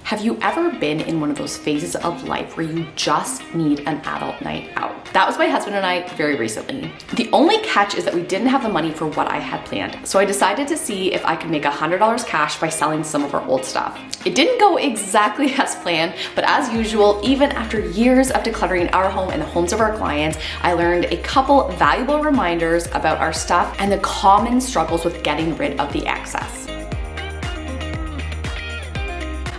Have you ever been in one of those phases of life where you just need an adult night out? That was my husband and I very recently. The only catch is that we didn't have the money for what I had planned. So I decided to see if I could make $100 cash by selling some of our old stuff. It didn't go exactly as planned, but as usual, even after years of decluttering our home and the homes of our clients, I learned a couple valuable reminders about our stuff and the common struggles with getting rid of the excess.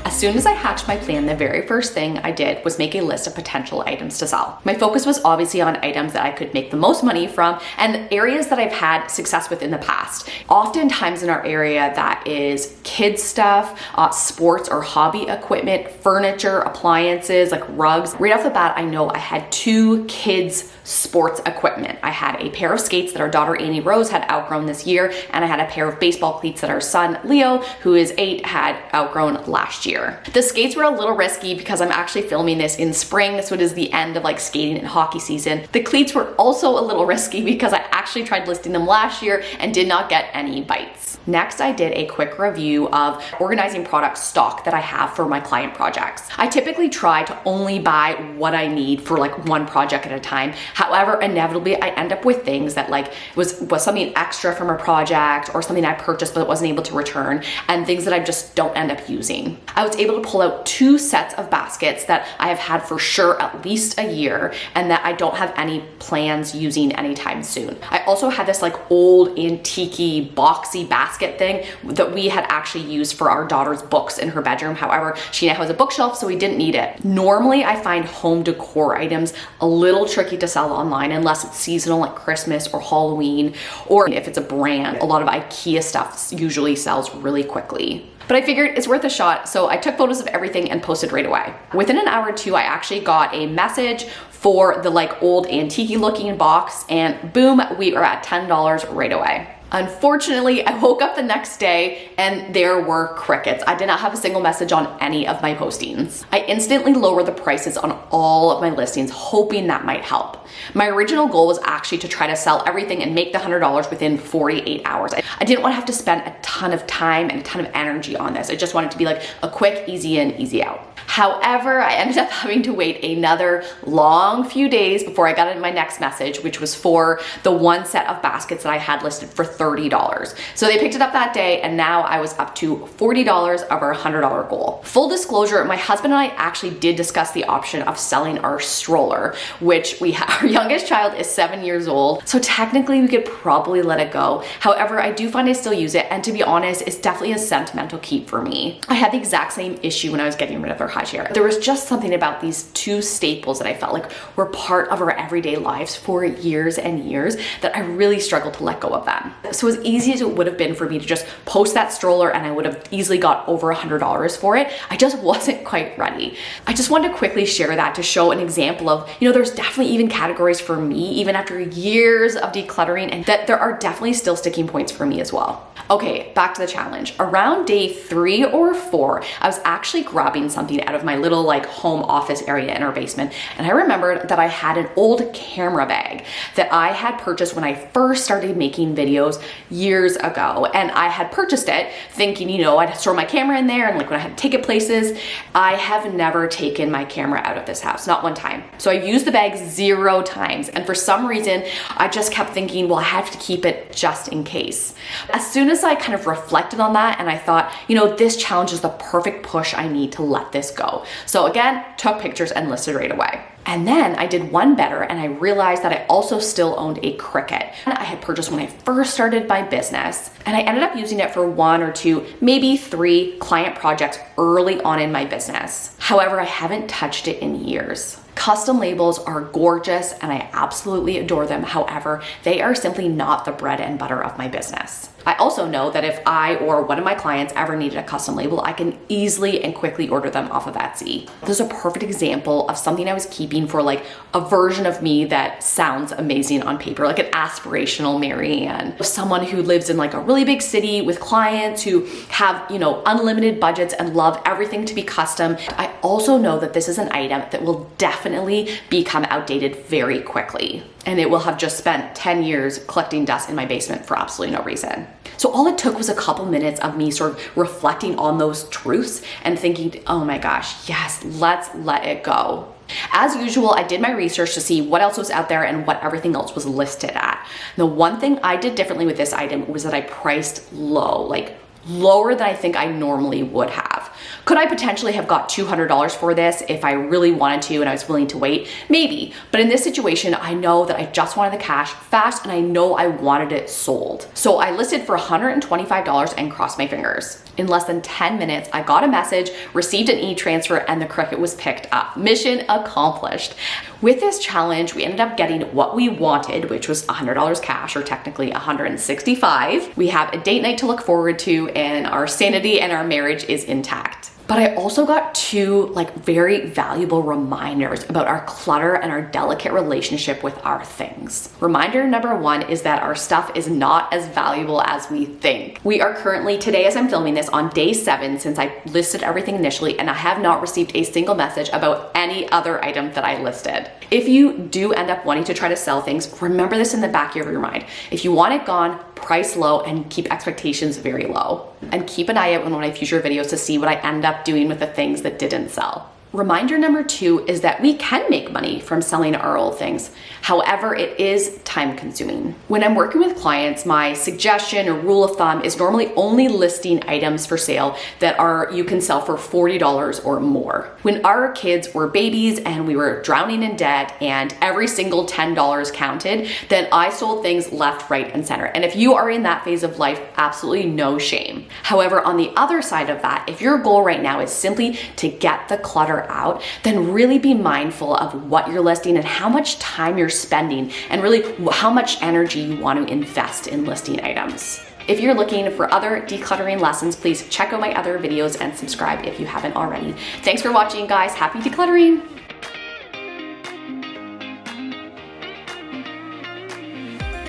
As soon as I hatched my plan, the very first thing I did was make a list of potential items to sell. My focus was obviously on items that I could make the most money from and areas that I've had success with in the past. Oftentimes in our area, that is kids stuff, sports or hobby equipment, furniture, appliances like rugs. Right off the bat, I know I had two kids sports equipment. I had a pair of skates that our daughter Amy Rose had outgrown this year, and I had a pair of baseball cleats that our son Leo, who is 8, had outgrown last year. The skates were a little risky because I'm actually filming this in spring, so it is the end of like skating and hockey season. The cleats were also a little risky because I actually tried listing them last year and did not get any bites. Next, I did a quick review of organizing product stock that I have for my client projects. I typically try to only buy what I need for like one project at a time. However, inevitably I end up with things that like was something extra from a project or something I purchased but wasn't able to return, and things that I just don't end up using. I was able to pull out 2 sets of baskets that I have had for sure at least a year and that I don't have any plans using anytime soon. I also had this like old antique-y boxy basket thing that we had actually used for our daughter's books in her bedroom. However, she now has a bookshelf, so we didn't need it. Normally, I find home decor items a little tricky to sell online unless it's seasonal like Christmas or Halloween, or if it's a brand. A lot of IKEA stuff usually sells really quickly. But I figured it's worth a shot, so I took photos of everything and posted right away. Within an hour or two, I actually got a message for the like old antique looking box, and boom, we are at $10 right away. Unfortunately, I woke up the next day and there were crickets. I did not have a single message on any of my postings. I instantly lowered the prices on all of my listings, hoping that might help. My original goal was actually to try to sell everything and make the $100 within 48 hours. I didn't want to have to spend a ton of time and a ton of energy on this. I just wanted to be like a quick, easy in, easy out. However, I ended up having to wait another long few days before I got my next message, which was for the one set of baskets that I had listed for $30. So they picked it up that day, and now I was up to $40 of our $100 goal. Full disclosure, my husband and I actually did discuss the option of selling our stroller, which our youngest child is 7 years old. So technically we could probably let it go. However, I do find I still use it, and to be honest, it's definitely a sentimental keep for me. I had the exact same issue when I was getting rid of our high chair. There was just something about these 2 staples that I felt like were part of our everyday lives for years and years that I really struggled to let go of them. So as easy as it would have been for me to just post that stroller and I would have easily got over $100 for it, I just wasn't quite ready. I just wanted to quickly share that to show an example of, there's definitely even categories for me, even after years of decluttering, and that there are definitely still sticking points for me as well. Okay, back to the challenge. Around day 3 or 4, I was actually grabbing something out of my little like home office area in our basement, and I remembered that I had an old camera bag that I had purchased when I first started making videos years ago, and I had purchased it thinking, I'd store my camera in there, and like when I had to take it places. I have never taken my camera out of this house, not one time. So I used the bag 0 times, and for some reason, I just kept thinking, well, I have to keep it just in case. As soon as I kind of reflected on that, and I thought, this challenge is the perfect push I need to let this go. So again, took pictures and listed right away. And then I did one better, and I realized that I also still owned a Cricut. I had purchased when I first started my business, and I ended up using it for 1 or 2, maybe 3 client projects early on in my business. However, I haven't touched it in years. Custom labels are gorgeous and I absolutely adore them. However, they are simply not the bread and butter of my business. I also know that if I or one of my clients ever needed a custom label, I can easily and quickly order them off of Etsy. This is a perfect example of something I was keeping keeping for like a version of me that sounds amazing on paper, like an aspirational Marianne, someone who lives in like a really big city with clients who have, you know, unlimited budgets and love everything to be custom. I also know that this is an item that will definitely become outdated very quickly, and it will have just spent 10 years collecting dust in my basement for absolutely no reason. So all it took was a couple minutes of me sort of reflecting on those truths and thinking, oh my gosh, yes, let's let it go. As usual, I did my research to see what else was out there and what everything else was listed at. The one thing I did differently with this item was that I priced low, like lower than I think I normally would have. Could I potentially have got $200 for this if I really wanted to and I was willing to wait? Maybe, but in this situation, I know that I just wanted the cash fast and I know I wanted it sold. So I listed for $125 and crossed my fingers. In less than 10 minutes, I got a message, received an e-transfer, and the Cricut was picked up. Mission accomplished. With this challenge, we ended up getting what we wanted, which was $100 cash, or technically $165. We have a date night to look forward to, and our sanity and our marriage is intact. But I also got two like very valuable reminders about our clutter and our delicate relationship with our things. Reminder number one is that our stuff is not as valuable as we think. We are currently, today as I'm filming this, on day 7 since I listed everything initially, and I have not received a single message about any other item that I listed. If you do end up wanting to try to sell things, remember this in the back of your mind. If you want it gone, price low and keep expectations very low. And keep an eye out on one of my future videos to see what I end up doing with the things that didn't sell. Reminder number 2 is that we can make money from selling our old things. However, it is time consuming. When I'm working with clients, my suggestion or rule of thumb is normally only listing items for sale that you can sell for $40 or more. When our kids were babies and we were drowning in debt and every single $10 counted, then I sold things left, right, and center. And if you are in that phase of life, absolutely no shame. However, on the other side of that, if your goal right now is simply to get the clutter out, then really be mindful of what you're listing and how much time you're spending and really how much energy you want to invest in listing items. If you're looking for other decluttering lessons, please check out my other videos and subscribe if you haven't already. Thanks for watching, guys. Happy decluttering.